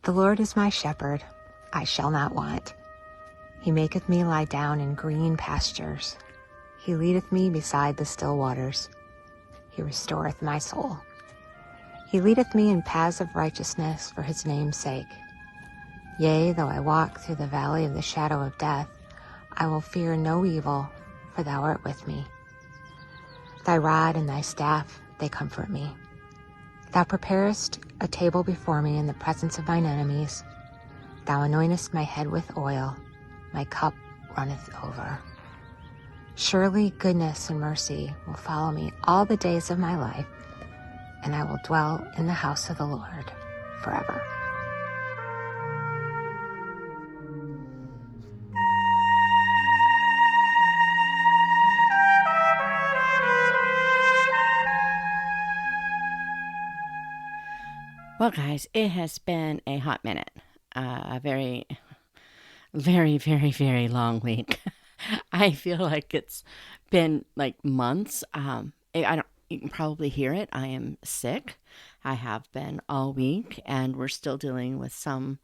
The Lord is my shepherd, I shall not want. He maketh me lie down in green pastures. He leadeth me beside the still waters. He restoreth my soul. He leadeth me in paths of righteousness for his name's sake. Yea, though I walk through the valley of the shadow of death, I will fear no evil, for thou art with me. Thy rod and thy staff, they comfort me. Thou preparest a table before me in the presence of mine enemies. Thou anointest my head with oil. My cup runneth over. Surely goodness and mercy will follow me all the days of my life, and I will dwell in the house of the Lord forever. Well, guys, it has been a hot minute. A very, very, very, very long week. I feel like it's been like months. You can probably hear it. I am sick. I have been all week, and we're still dealing with some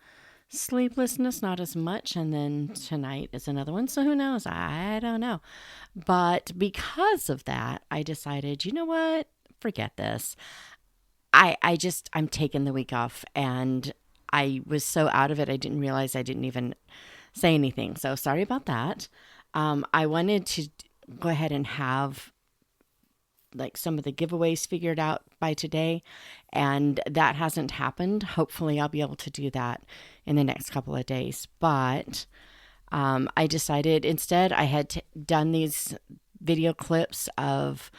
sleeplessness, not as much. And then tonight is another one. So who knows? I don't know. But because of that, I decided, you know what? Forget this. I'm taking the week off, and I was so out of it, I didn't realize I didn't even say anything. So sorry about that. I wanted to go ahead and have like some of the giveaways figured out by today, and that hasn't happened. Hopefully I'll be able to do that in the next couple of days. But I decided instead I had done these video clips of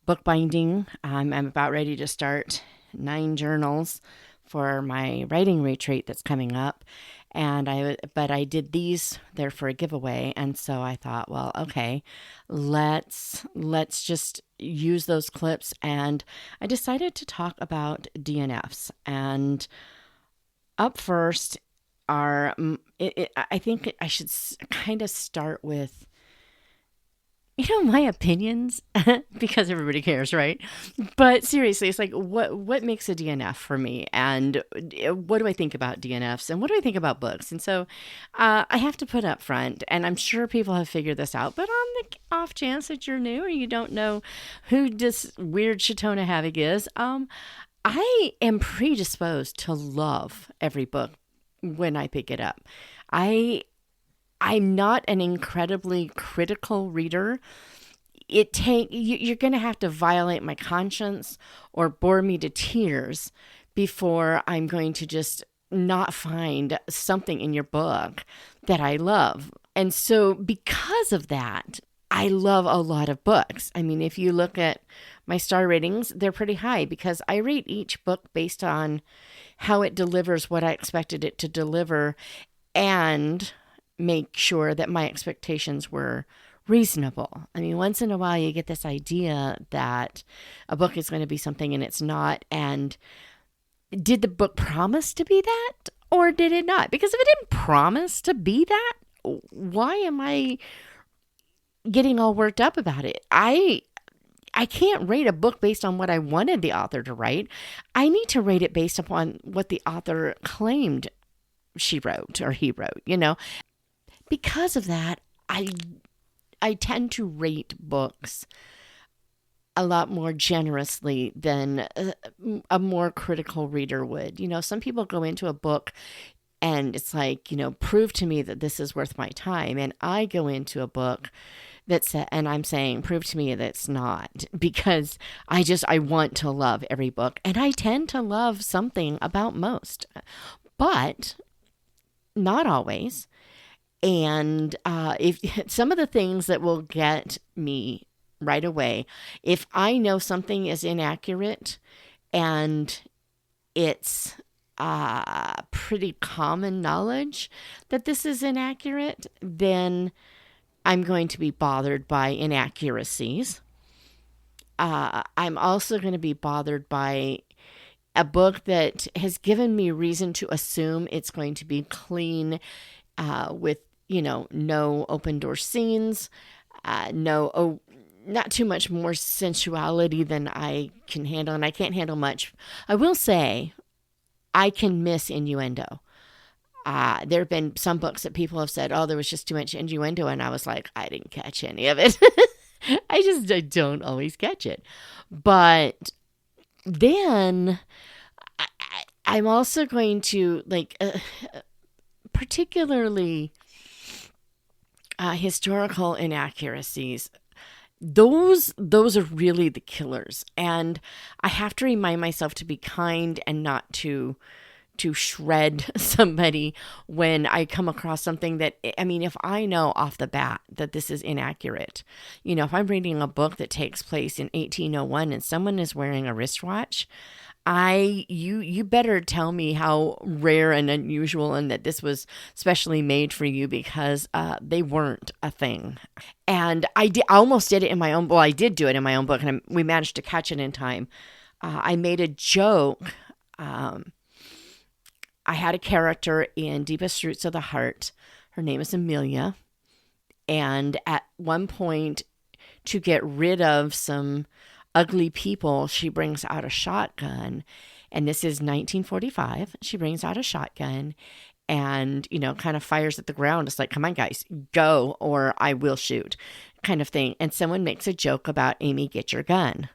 bookbinding. I'm about ready to start 9 journals for my writing retreat that's coming up. But I did these there for a giveaway. And so I thought, well, okay, let's just use those clips. And I decided to talk about DNFs. And up first I think I should kind of start with, my opinions, because everybody cares, right? But seriously, it's like, what makes a DNF for me? And what do I think about DNFs? And what do I think about books? And so I have to put up front, and I'm sure people have figured this out, but on the off chance that you're new or you don't know who this weird Shattona Havoc is, I am predisposed to love every book when I pick it up. I'm not an incredibly critical reader. You're going to have to violate my conscience or bore me to tears before I'm going to just not find something in your book that I love. And so because of that, I love a lot of books. I mean, if you look at my star ratings, they're pretty high because I rate each book based on how it delivers what I expected it to deliver and make sure that my expectations were reasonable. I mean, once in a while you get this idea that a book is going to be something and it's not. And did the book promise to be that or did it not? Because if it didn't promise to be that, why am I getting all worked up about it? I can't rate a book based on what I wanted the author to write. I need to rate it based upon what the author claimed she wrote or he wrote, Because of that, I tend to rate books a lot more generously than a more critical reader would. Some people go into a book and it's like, prove to me that this is worth my time. And I go into a book and I'm saying, prove to me that it's not, because I want to love every book. And I tend to love something about most, but not always. And if some of the things that will get me right away, if I know something is inaccurate and it's pretty common knowledge that this is inaccurate, then I'm going to be bothered by inaccuracies. I'm also going to be bothered by a book that has given me reason to assume it's going to be clean, with no open door scenes, not too much more sensuality than I can handle, and I can't handle much. I will say, I can miss innuendo. There have been some books that people have said, oh, there was just too much innuendo. And I was like, I didn't catch any of it. I don't always catch it. But then I'm also going to, like, particularly historical inaccuracies. Those are really the killers. And I have to remind myself to be kind and not to shred somebody when I come across something that, I mean, if I know off the bat that this is inaccurate, if I'm reading a book that takes place in 1801 and someone is wearing a wristwatch, you better tell me how rare and unusual and that this was specially made for you, because they weren't a thing. And I almost did it in my own, well, I did do it in my own book, and we managed to catch it in time. I made a joke. I had a character in Deepest Roots of the Heart. Her name is Amelia. And at one point, to get rid of some ugly people, she brings out a shotgun. And this is 1945. She brings out a shotgun and, kind of fires at the ground. It's like, come on, guys, go or I will shoot, kind of thing. And someone makes a joke about, Amy, get your gun.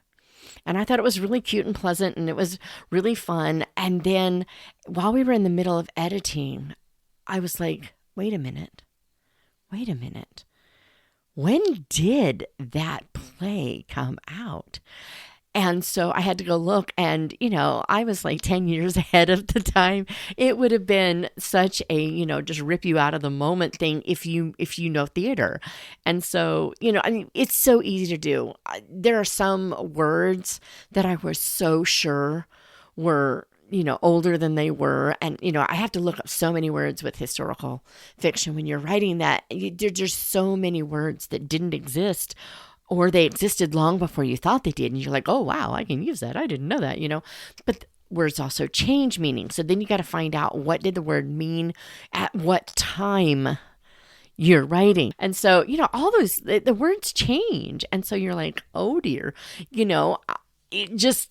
And I thought it was really cute and pleasant, and it was really fun. And then while we were in the middle of editing, I was like, wait a minute. When did that play come out? And so I had to go look, and, I was like 10 years ahead of the time. It would have been such a, just rip you out of the moment thing if you know theater. And so, I mean, it's so easy to do. There are some words that I was so sure were, older than they were. And, I have to look up so many words with historical fiction. When you're writing that, there's so many words that didn't exist, or they existed long before you thought they did. And you're like, oh, wow, I can use that. I didn't know that, But words also change meaning. So then you got to find out, what did the word mean at what time you're writing? And so, all those, the words change. And so you're like, oh, dear, it just,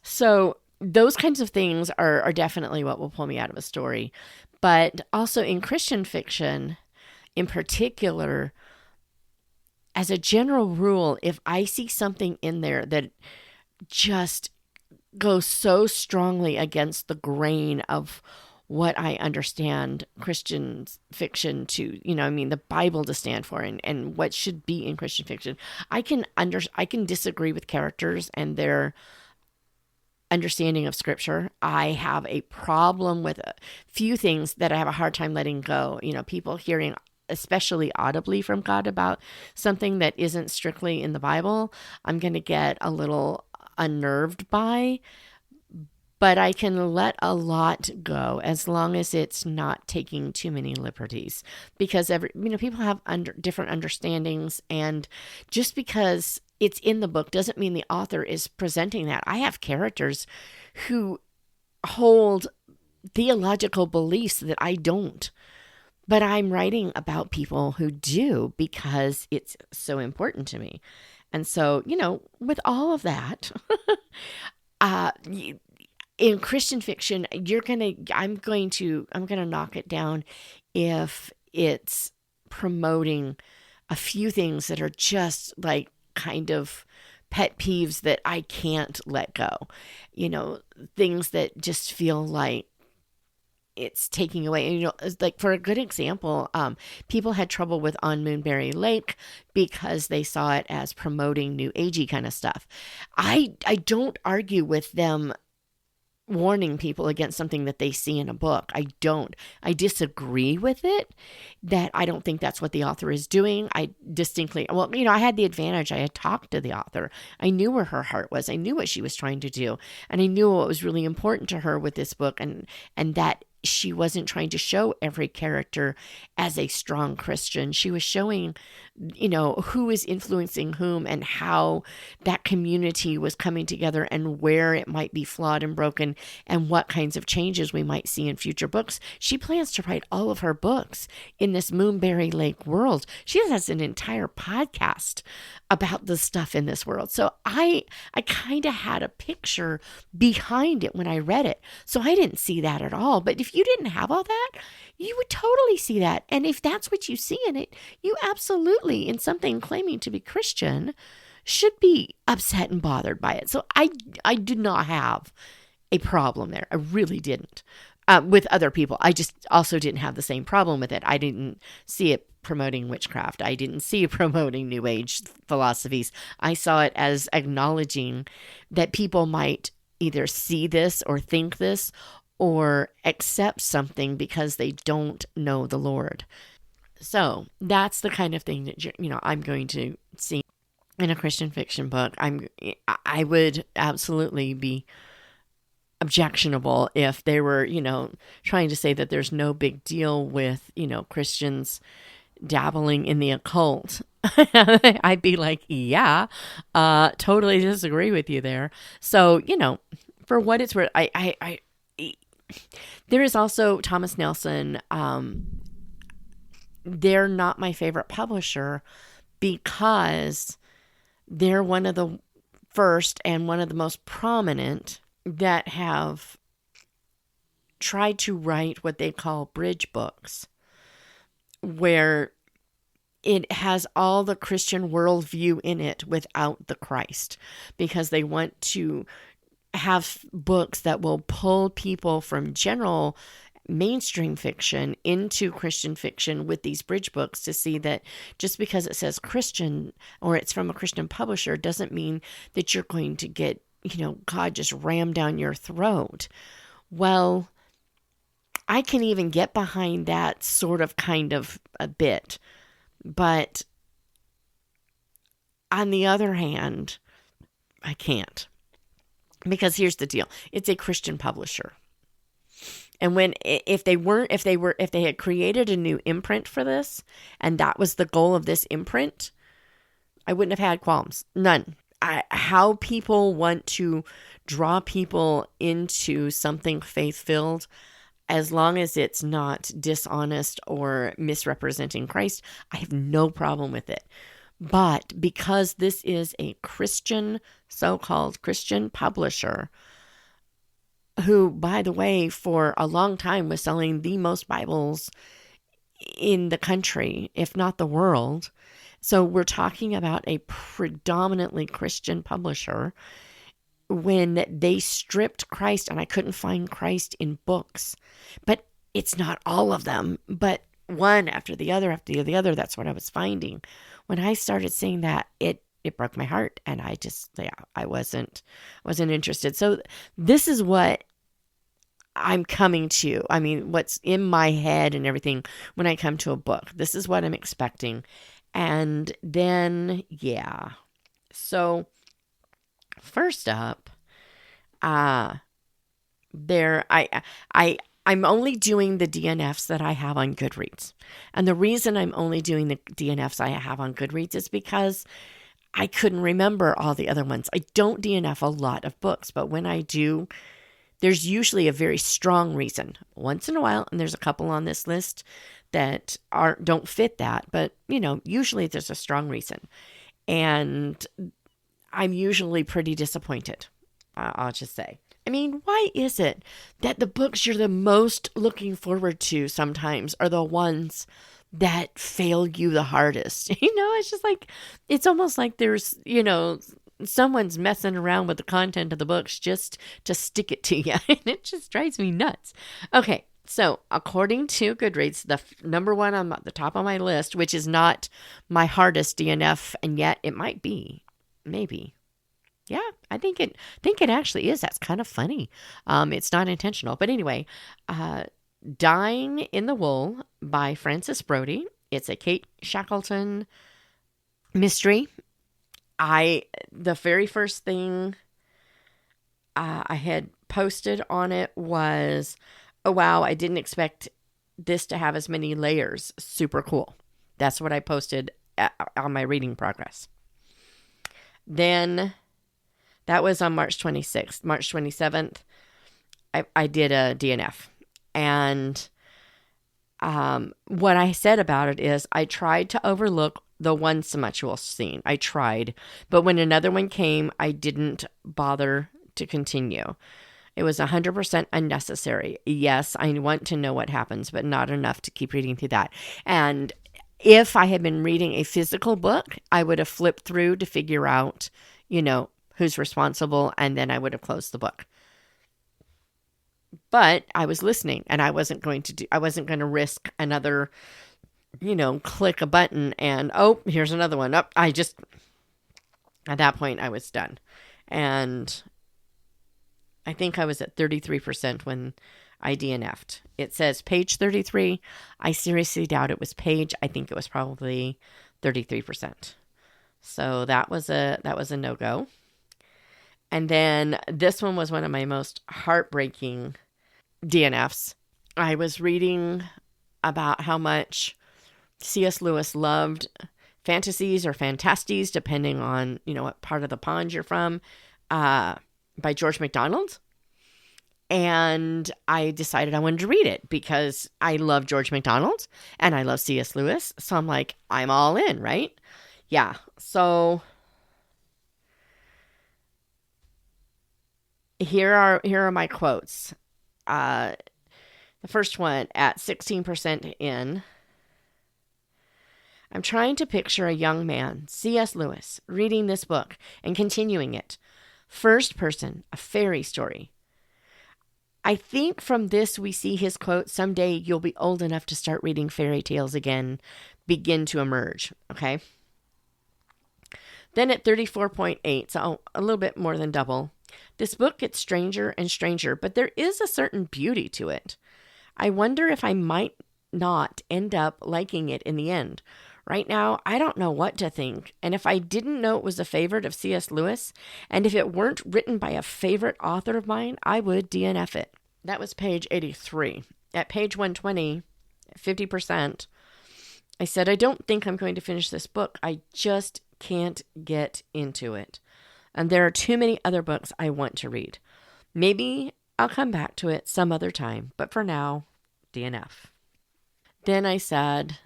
so those kinds of things are definitely what will pull me out of a story. But also in Christian fiction in particular, as a general rule, if I see something in there that just goes so strongly against the grain of what I understand Christian fiction to, the Bible to stand for, and what should be in Christian fiction, I can disagree with characters and their understanding of scripture. I have a problem with a few things that I have a hard time letting go. People hearing especially audibly from God about something that isn't strictly in the Bible, I'm going to get a little unnerved by, but I can let a lot go as long as it's not taking too many liberties, because people have different understandings, and just because it's in the book doesn't mean the author is presenting that. I have characters who hold theological beliefs that I don't. But I'm writing about people who do, because it's so important to me. And so, with all of that, in Christian fiction, I'm going to knock it down if it's promoting a few things that are just like kind of pet peeves that I can't let go. Things that just feel like it's taking away. Like for a good example, people had trouble with On Moonberry Lake because they saw it as promoting new agey kind of stuff. I don't argue with them warning people against something that they see in a book. I don't. I disagree with it, that I don't think that's what the author is doing. I had the advantage. I had talked to the author. I knew where her heart was. I knew what she was trying to do. And I knew what was really important to her with this book. And that she wasn't trying to show every character as a strong Christian. She was showing, who is influencing whom and how that community was coming together and where it might be flawed and broken and what kinds of changes we might see in future books. She plans to write all of her books in this Moonberry Lake world. She has an entire podcast about the stuff in this world. So I kind of had a picture behind it when I read it. So I didn't see that at all. But if you didn't have all that, you would totally see that. And if that's what you see in it, you absolutely, in something claiming to be Christian, should be upset and bothered by it. So I did not have a problem there. I really didn't. With other people. I just also didn't have the same problem with it. I didn't see it promoting witchcraft. I didn't see it promoting New Age philosophies. I saw it as acknowledging that people might either see this or think this or accept something because they don't know the Lord. So that's the kind of thing that I'm going to see in a Christian fiction book. I would absolutely be objectionable if they were, trying to say that there's no big deal with, Christians dabbling in the occult. I'd be like, yeah, totally disagree with you there. So, for what it's worth, I there is also Thomas Nelson. They're not my favorite publisher because they're one of the first and one of the most prominent that have tried to write what they call bridge books, where it has all the Christian worldview in it without the Christ, because they want to have books that will pull people from general mainstream fiction into Christian fiction with these bridge books, to see that just because it says Christian or it's from a Christian publisher doesn't mean that you're going to get God just rammed down your throat. Well, I can even get behind that sort of kind of a bit. But on the other hand, I can't. Because here's the deal. It's a Christian publisher. And if they had created a new imprint for this, and that was the goal of this imprint, I wouldn't have had qualms. None. How people want to draw people into something faith-filled, as long as it's not dishonest or misrepresenting Christ, I have no problem with it. But because this is a Christian, so-called Christian publisher, who, by the way, for a long time was selling the most Bibles in the country, if not the world. So we're talking about a predominantly Christian publisher. When they stripped Christ, and I couldn't find Christ in books, but it's not all of them, but one after the other, that's what I was finding. When I started seeing that, it broke my heart, and I wasn't interested. So this is what I'm coming to. I mean, what's in my head and everything when I come to a book. This is what I'm expecting. And then, yeah. So first up, I'm only doing the DNFs that I have on Goodreads. And the reason I'm only doing the DNFs I have on Goodreads is because I couldn't remember all the other ones. I don't DNF a lot of books, but when I do, there's usually a very strong reason. Once in a while, and there's a couple on this list that don't fit that, but usually there's a strong reason. And I'm usually pretty disappointed, I'll just say. I mean, why is it that the books you're the most looking forward to sometimes are the ones that fail you the hardest? It's just like, it's almost like there's, someone's messing around with the content of the books just to stick it to you. And it just drives me nuts. Okay, so according to Goodreads, the number one on the top of my list, which is not my hardest DNF, and yet it might be, maybe. Yeah, I think it actually is. That's kind of funny. It's not intentional. But anyway, Dying in the Wool by Frances Brody. It's a Kate Shackleton mystery. The very first thing I had posted on it was oh, wow, I didn't expect this to have as many layers. Super cool. That's what I posted on my reading progress. Then that was on March 26th. March 27th, I did a DNF. And what I said about it is I tried to overlook the one sensual scene. I tried. But when another one came, I didn't bother to continue. It was 100% unnecessary. Yes, I want to know what happens, but not enough to keep reading through that. And if I had been reading a physical book, I would have flipped through to figure out, who's responsible, and then I would have closed the book. But I was listening, and I wasn't going to risk another, click a button and, oh, here's another one. At that point, I was done. And I think I was at 33% when I DNF'd. It says page 33. I seriously doubt it was page. I think it was probably 33%. So that was a no-go. And then this one was one of my most heartbreaking DNFs. I was reading about how much C.S. Lewis loved Phantastes or Phantastes, depending on, what part of the pond you're from, by George MacDonald. And I decided I wanted to read it because I love George MacDonald and I love C.S. Lewis. So I'm like, I'm all in, right? Yeah. So here are my quotes. The first one at 16% in. I'm trying to picture a young man, C.S. Lewis, reading this book and continuing it. First person, a fairy story. I think from this we see his quote, someday you'll be old enough to start reading fairy tales again, begin to emerge, okay? Then at 34.8, so a little bit more than double, this book gets stranger and stranger, but there is a certain beauty to it. I wonder if I might not end up liking it in the end. Right now, I don't know what to think, and if I didn't know it was a favorite of C.S. Lewis, and if it weren't written by a favorite author of mine, I would DNF it. That was page 83. At page 120, 50%, I said, I don't think I'm going to finish this book. I just can't get into it. And there are too many other books I want to read. Maybe I'll come back to it some other time, but for now, DNF. Then I said,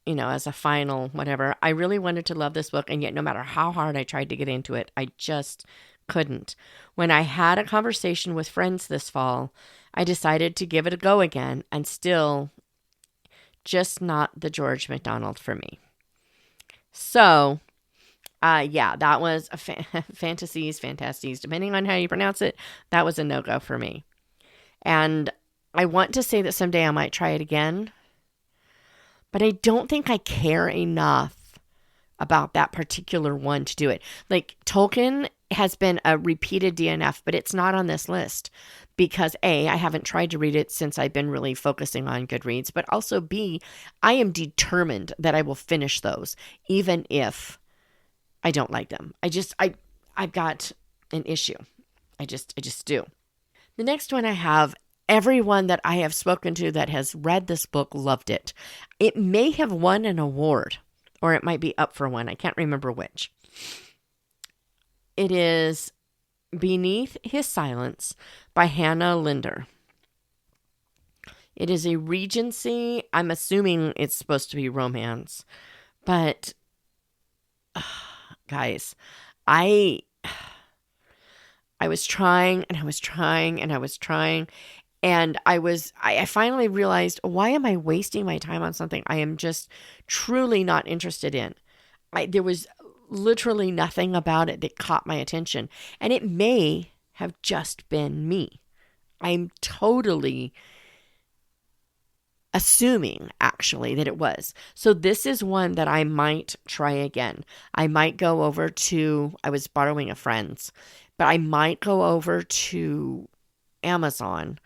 as a final whatever, I really wanted to love this book, and yet no matter how hard I tried to get into it, I just couldn't. When I had a conversation with friends this fall, I decided to give it a go again, and still just not the George MacDonald for me. So, that was a Phantastes, depending on how you pronounce it, that was a no-go for me. And I want to say that someday I might try it again, but I don't think I care enough about that particular one to do it. Like, Tolkien has been a repeated DNF, but it's not on this list because A, I haven't tried to read it since I've been really focusing on Goodreads, but also B, I am determined that I will finish those, even if I don't like them. I've got an issue. I just do. The next one I have, everyone that I have spoken to that has read this book loved it. It may have won an award, or it might be up for one. I can't remember which. It is Beneath His Silence by Hannah Linder. It is a Regency. I'm assuming it's supposed to be romance, but guys, I was trying and I was trying and I was trying, and I finally realized, why am I wasting my time on something I am just truly not interested in? There was literally nothing about it that caught my attention, and it may have just been me. I'm totally assuming, actually, that it was. So this is one that I might try again. I might go over to, I was borrowing a friend's, but I might go over to Amazon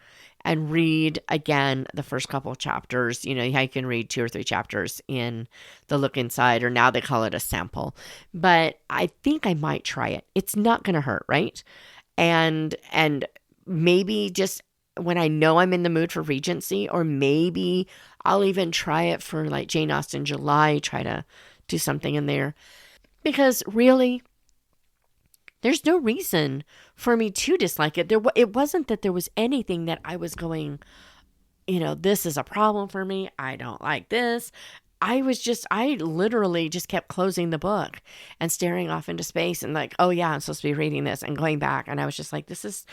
and read again the first couple of chapters. You know, you can read 2 or 3 chapters in the Look Inside, or now they call it a sample. But I think I might try it. It's not going to hurt, right? And maybe just when I know I'm in the mood for Regency, or maybe I'll even try it for like Jane Austen July, try to do something in there. Because really, there's no reason for me to dislike it. It wasn't that there was anything that I was going, this is a problem for me. I don't like this. I literally just kept closing the book and staring off into space and like, oh yeah, I'm supposed to be reading this, and going back. And I was just like, this is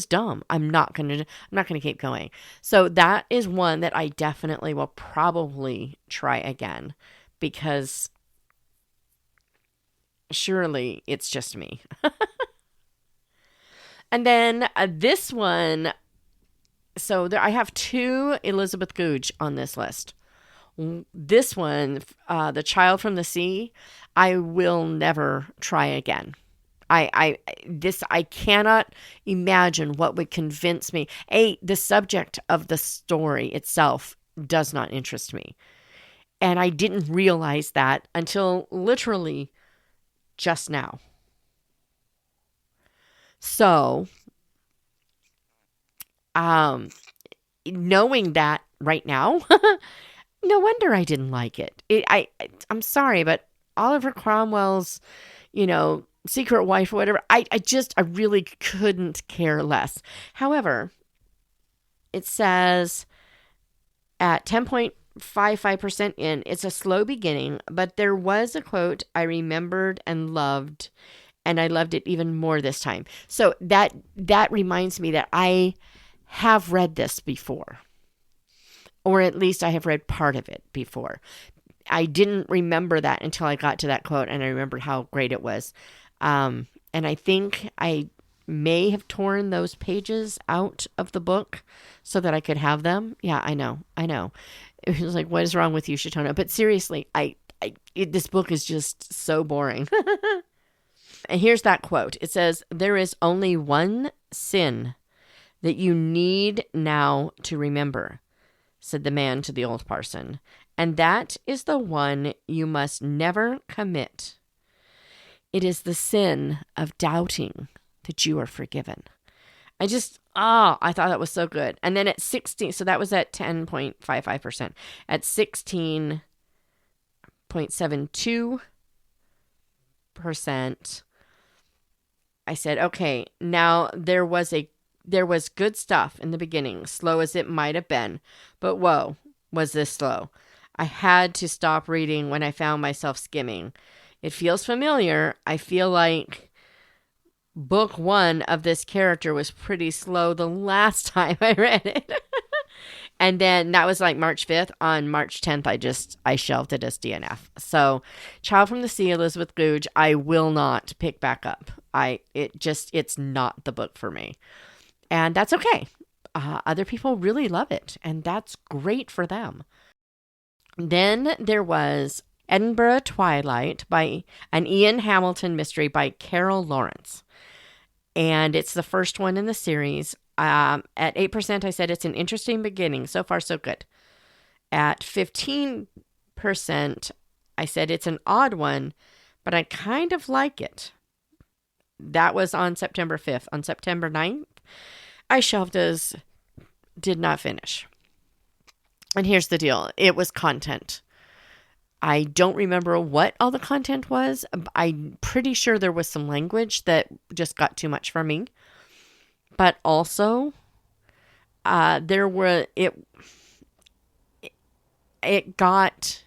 dumb. I'm not going to keep going. So that is one that I definitely will probably try again, because surely it's just me. And then this one, so I have 2 Elizabeth Goudge on this list. This one, The Child from the Sea, I will never try again. I cannot imagine what would convince me. The subject of the story itself does not interest me. And I didn't realize that until literally just now. So, knowing that right now, no wonder I didn't like it. I'm sorry, but Oliver Cromwell's, secret wife or whatever, I really couldn't care less. However, it says at 10.55% in, it's a slow beginning, but there was a quote I remembered and loved, and I loved it even more this time. So that reminds me that I have read this before. Or at least I have read part of it before. I didn't remember that until I got to that quote, and I remembered how great it was. And I think I may have torn those pages out of the book so that I could have them. Yeah, I know. It was like, what is wrong with you, Shatona? But seriously, this book is just so boring. And here's that quote. It says, "There is only one sin that you need now to remember," said the man to the old parson, "and that is the one you must never commit. It is the sin of doubting that you are forgiven." I thought that was so good. And then at 16, so that was at 10.55%. At 16.72%, I said, okay, now there was good stuff in the beginning, slow as it might have been, but whoa, was this slow. I had to stop reading when I found myself skimming. It feels familiar. I feel like book 1 of this character was pretty slow the last time I read it. And then that was like March 5th. On March 10th, I shelved it as DNF. So Child from the Sea, Elizabeth Goudge, I will not pick back up. It's not the book for me. And that's okay. Other people really love it, and that's great for them. Then there was Edinburgh Twilight, by an Ian Hamilton mystery by Carole Lawrence. And it's the first one in the series. At 8%, I said it's an interesting beginning. So far, so good. At 15%, I said it's an odd one, but I kind of like it. That was on September 5th. On September 9th, I shelved as did not finish. And here's the deal. It was content. I don't remember what all the content was. I'm pretty sure there was some language that just got too much for me. But also, it got,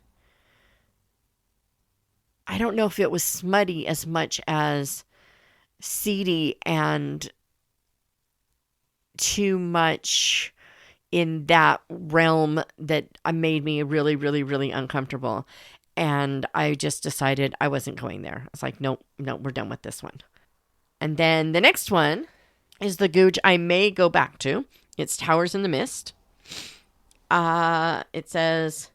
I don't know if it was smutty as much as seedy and too much in that realm that made me really, really, really uncomfortable. And I just decided I wasn't going there. I was like, nope, we're done with this one. And then the next one is the Goudge I may go back to. It's Towers in the Mist. It says,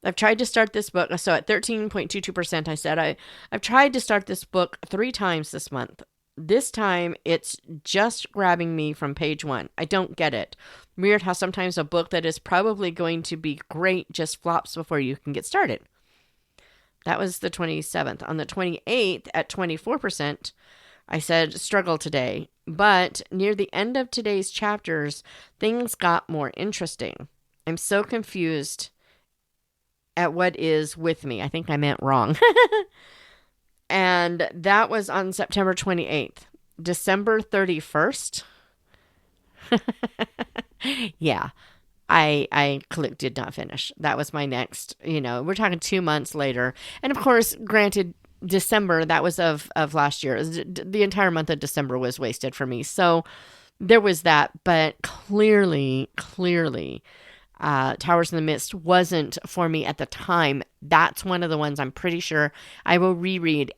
I've tried to start this book. So at 13.22%, I said, I've tried to start this book 3 times this month. This time, it's just grabbing me from page 1. I don't get it. Weird how sometimes a book that is probably going to be great just flops before you can get started. That was the 27th. On the 28th, at 24%, I said, struggle today. But near the end of today's chapters, things got more interesting. I'm so confused at what is with me. I think I meant wrong. And that was on September 28th. December 31st. Yeah. I did not finish. That was my next, we're talking 2 months later. And of course, granted, December, that was of last year. The entire month of December was wasted for me. So there was that. But clearly, Towers in the Mist wasn't for me at the time. That's one of the ones I'm pretty sure I will reread.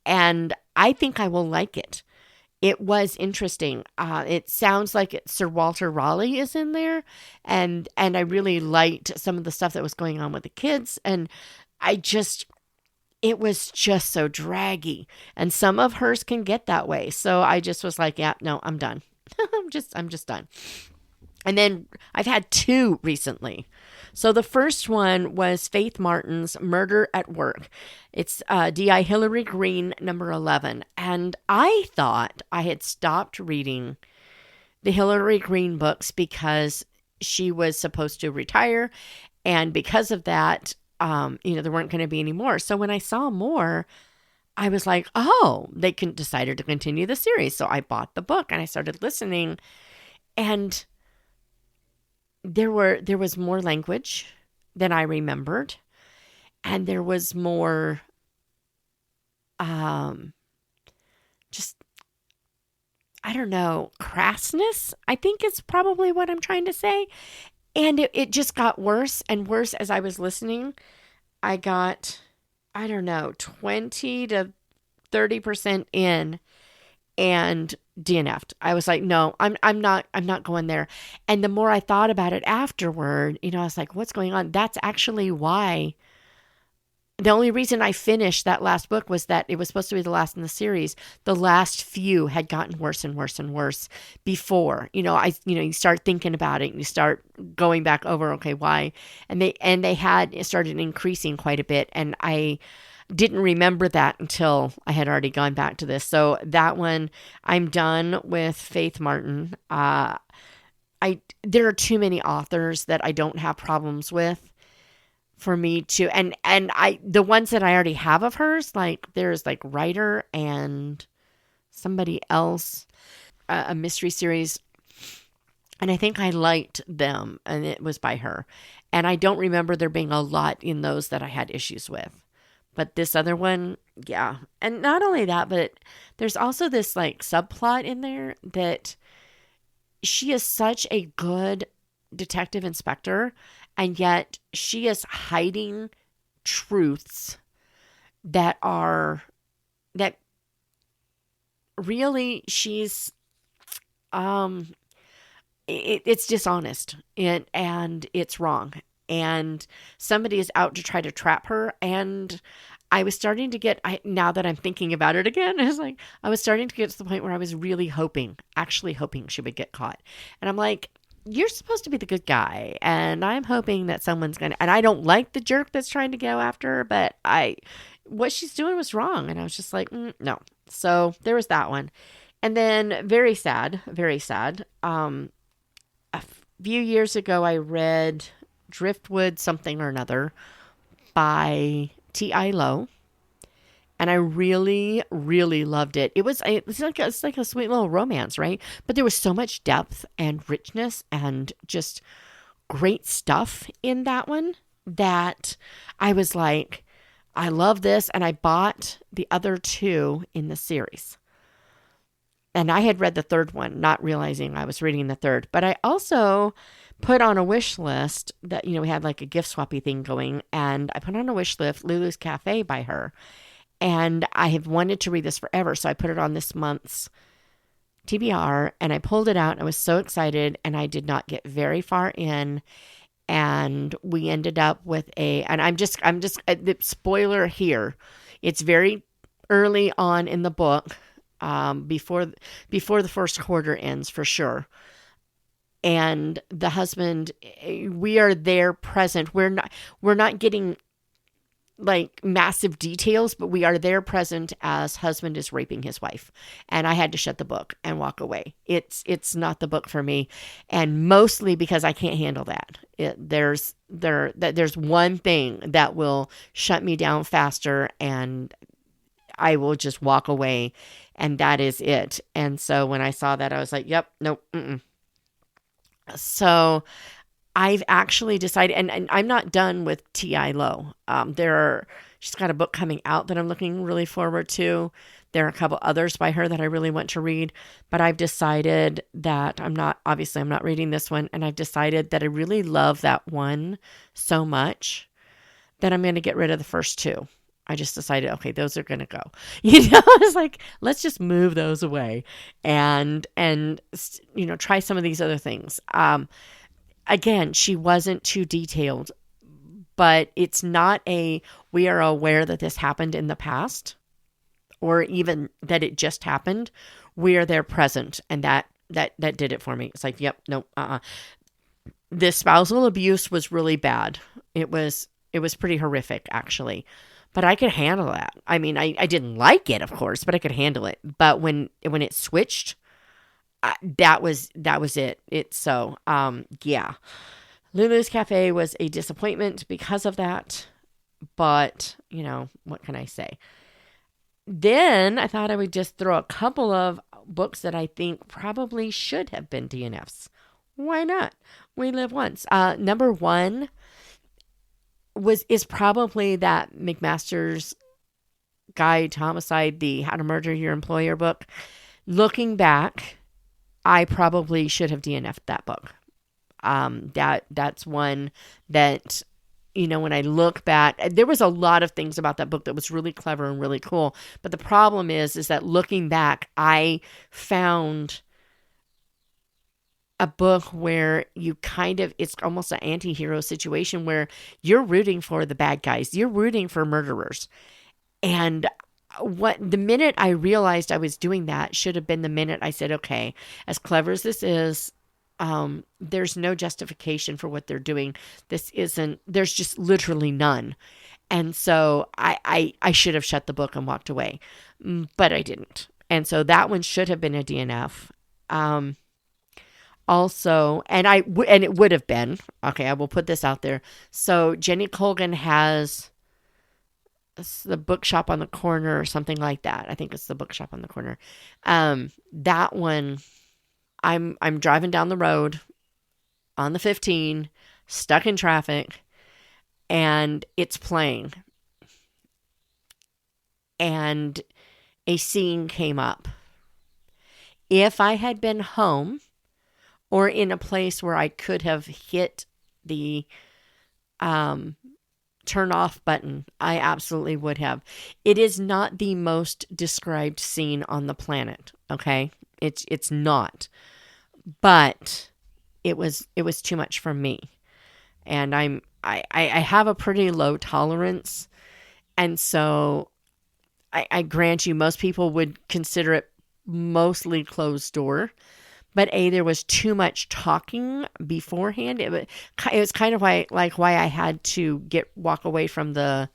And I think I will like it. It was interesting. It sounds like Sir Walter Raleigh is in there. And I really liked some of the stuff that was going on with the kids. And it was just so draggy. And some of hers can get that way. So I just was like, yeah, no, I'm done. I'm just done. And then I've had 2 recently. So the first one was Faith Martin's Murder at Work. It's D.I. Hilary Greene, number 11. And I thought I had stopped reading the Hilary Greene books because she was supposed to retire. And because of that, there weren't going to be any more. So when I saw more, I was like, oh, they decided to continue the series. So I bought the book and I started listening. And there was more language than I remembered. And there was more, just, I don't know, crassness, I think is probably what I'm trying to say. And it just got worse and worse as I was listening. I got, I don't know, 20 to 30% in and DNF'd. I was like, no, I'm not going there. And the more I thought about it afterward, I was like, what's going on? That's actually why. The only reason I finished that last book was that it was supposed to be the last in the series. The last few had gotten worse and worse and worse before. You start thinking about it and you start going back over, okay, why? And they had started increasing quite a bit. And I didn't remember that until I had already gone back to this. So that one, I'm done with Faith Martin. There are too many authors that I don't have problems with for me to, and the ones that I already have of hers, like there's like Writer and somebody else, a mystery series. And I think I liked them and it was by her. And I don't remember there being a lot in those that I had issues with. But this other one, yeah. And not only that, but there's also this like subplot in there that she is such a good detective inspector, and yet she is hiding truths that really she's, it's dishonest and it's wrong. And somebody is out to try to trap her. And I was starting to get, now that I'm thinking about it again, I was starting to get to the point where I was really actually hoping she would get caught. And I'm like, you're supposed to be the good guy. And I'm hoping that someone's going to, and I don't like the jerk that's trying to go after her, but what she's doing was wrong. And I was just like, no. So there was that one. And then very sad. A few years ago, I read Driftwood something or another by T.I. Lowe, and I really, really loved it. It's like a sweet little romance, right? But there was so much depth and richness and just great stuff in that one that I was like, I love this, and I bought the other 2 in the series. And I had read the third one, not realizing I was reading the third. But I also put on a wish list that, we had like a gift swappy thing going. And I put on a wish list Lulu's Cafe by her. And I have wanted to read this forever. So I put it on this month's TBR and I pulled it out. And I was so excited. And I did not get very far in. And we ended up with and I'm just the spoiler here. It's very early on in the book. Before the first quarter ends for sure. And the husband, we are there present. We're not getting like massive details, but we are there present as husband is raping his wife. And I had to shut the book and walk away. It's not the book for me. And mostly because I can't handle that. There's one thing that will shut me down faster, and I will just walk away, and that is it. And so when I saw that, I was like, yep, nope. So I've actually decided, and I'm not done with T.I. Lowe. She's got a book coming out that I'm looking really forward to. There are a couple others by her that I really want to read, but I've decided that I'm not reading this one, and I've decided that I really love that one so much that I'm going to get rid of the first two. I just decided, okay, those are going to go. I was like, let's just move those away and try some of these other things. Again, she wasn't too detailed, but it's not we are aware that this happened in the past or even that it just happened. We are there present, and that did it for me. It's like, yep, no, This spousal abuse was really bad. It was pretty horrific, actually. But I could handle that. I mean, I didn't like it, of course, but I could handle it. But when it switched, that was it. Yeah. Lulu's Cafe was a disappointment because of that. But, what can I say? Then I thought I would just throw a couple of books that I think probably should have been DNFs. Why not? We live once. Number one is probably that McMaster's Guide to Homicide, the How to Murder Your Employer book. Looking back, I probably should have DNF'd that book. That's one that, when I look back, there was a lot of things about that book that was really clever and really cool. But the problem is that looking back, I found a book where it's almost an anti-hero situation where you're rooting for the bad guys. You're rooting for murderers. And the minute I realized I was doing that should have been the minute I said, okay, as clever as this is, there's no justification for what they're doing. There's just literally none. And so I should have shut the book and walked away, but I didn't. And so that one should have been a DNF. Also, and it would have been, okay, I will put this out there. So Jenny Colgan has the bookshop on the corner or something like that. I think it's the bookshop on the corner. That one, I'm driving down the road on the 15, stuck in traffic, and it's playing. And a scene came up. If I had been home or in a place where I could have hit the turn off button, I absolutely would have. It is not the most described scene on the planet, okay? It's not. But it was too much for me. And I have a pretty low tolerance. And so I grant you, most people would consider it mostly closed door. But there was too much talking beforehand. It was kind of why I had to walk away from the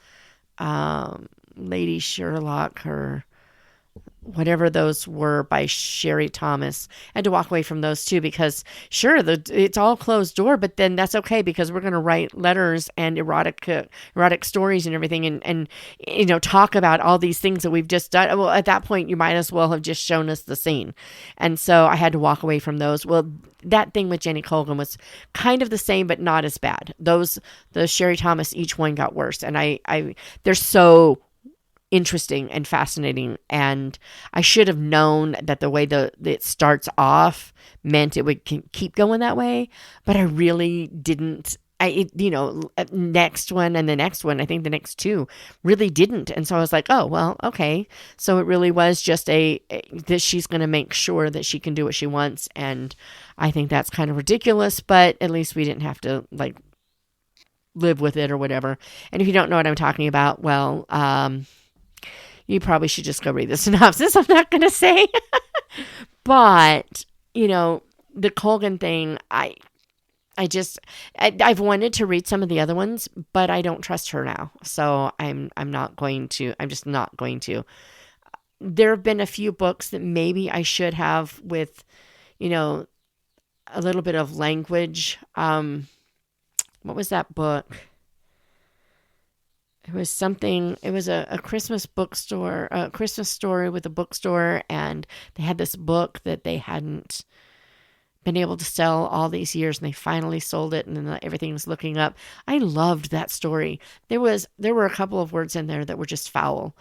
Lady Sherlock or whatever those were by Sherry Thomas. I had to walk away from those too because sure, it's all closed door, but then that's okay because we're going to write letters and erotic stories and everything and talk about all these things that we've just done. Well, at that point, you might as well have just shown us the scene. And so I had to walk away from those. Well, that thing with Jenny Colgan was kind of the same, but not as bad. The Sherry Thomas, each one got worse. And they're so interesting and fascinating, and I should have known that the way it starts off meant it would keep going that way, but I really didn't. Next one and the next one, I think the next two really didn't, and so I was like, oh well, okay, so it really was just that she's going to make sure that she can do what she wants, and I think that's kind of ridiculous, but at least we didn't have to live with it or whatever. And if you don't know what I'm talking about, well, you probably should just go read the synopsis. I'm not going to say. But, the Colgan thing, I I've wanted to read some of the other ones, but I don't trust her now. So I'm just not going to. There have been a few books that maybe I should have with, a little bit of language. What was that book? It was a Christmas bookstore, a Christmas story with a bookstore, and they had this book that they hadn't been able to sell all these years, and they finally sold it, and then everything was looking up. I loved that story. There were a couple of words in there that were just foul,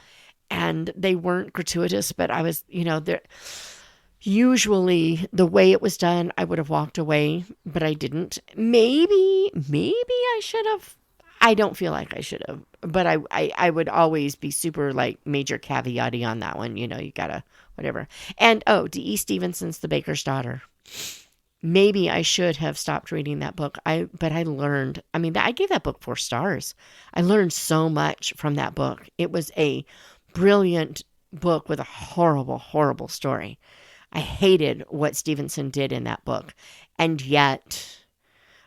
and they weren't gratuitous, but I was, there. Usually the way it was done, I would have walked away, but I didn't. Maybe I should have. I don't feel like I should have, but I would always be super like major caveat on that one. You gotta, whatever. And D.E. Stevenson's The Baker's Daughter. Maybe I should have stopped reading that book. But I learned, I gave that book 4 stars. I learned so much from that book. It was a brilliant book with a horrible, horrible story. I hated what Stevenson did in that book, and yet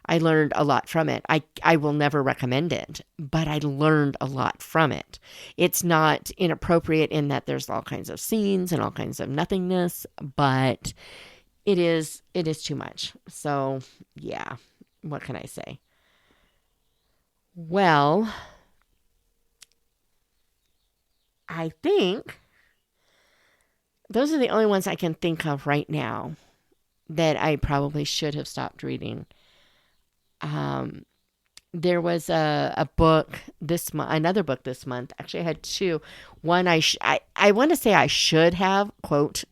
I learned a lot from it. I will never recommend it, but I learned a lot from it. It's not inappropriate in that there's all kinds of scenes and all kinds of nothingness, but it is too much. So, yeah, what can I say? Well, I think those are the only ones I can think of right now that I probably should have stopped reading. There was a book this month, another book this month. Actually, I had 2. One I want to say I should have, quote,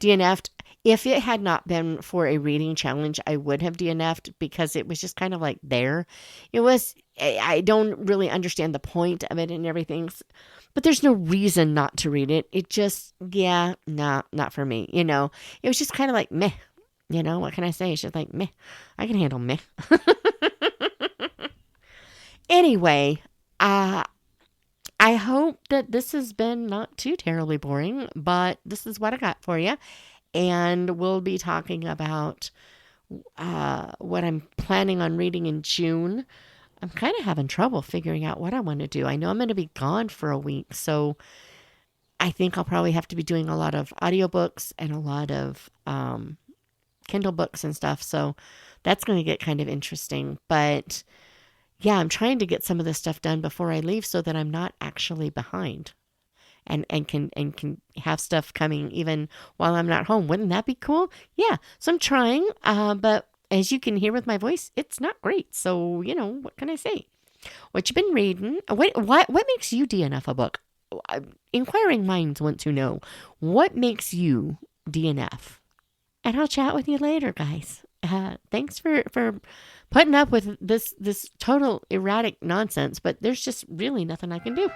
DNF'd. If it had not been for a reading challenge, I would have DNF'd because it was just kind of like there. I don't really understand the point of it and everything. But there's no reason not to read it. It just, not for me. It was just kind of like meh. What can I say? It's just like meh. I can handle meh. Anyway, I hope that this has been not too terribly boring, but this is what I got for you. And we'll be talking about what I'm planning on reading in June. I'm kind of having trouble figuring out what I want to do. I know I'm going to be gone for a week, so I think I'll probably have to be doing a lot of audiobooks and a lot of Kindle books and stuff, so that's going to get kind of interesting. But yeah, I'm trying to get some of this stuff done before I leave so that I'm not actually behind and can have stuff coming even while I'm not home. Wouldn't that be cool? Yeah, so I'm trying, but as you can hear with my voice, it's not great. So, what can I say? What you been reading? What makes you DNF a book? Inquiring minds want to know. What makes you DNF? And I'll chat with you later, guys. Thanks for putting up with this total erratic nonsense, but there's just really nothing I can do.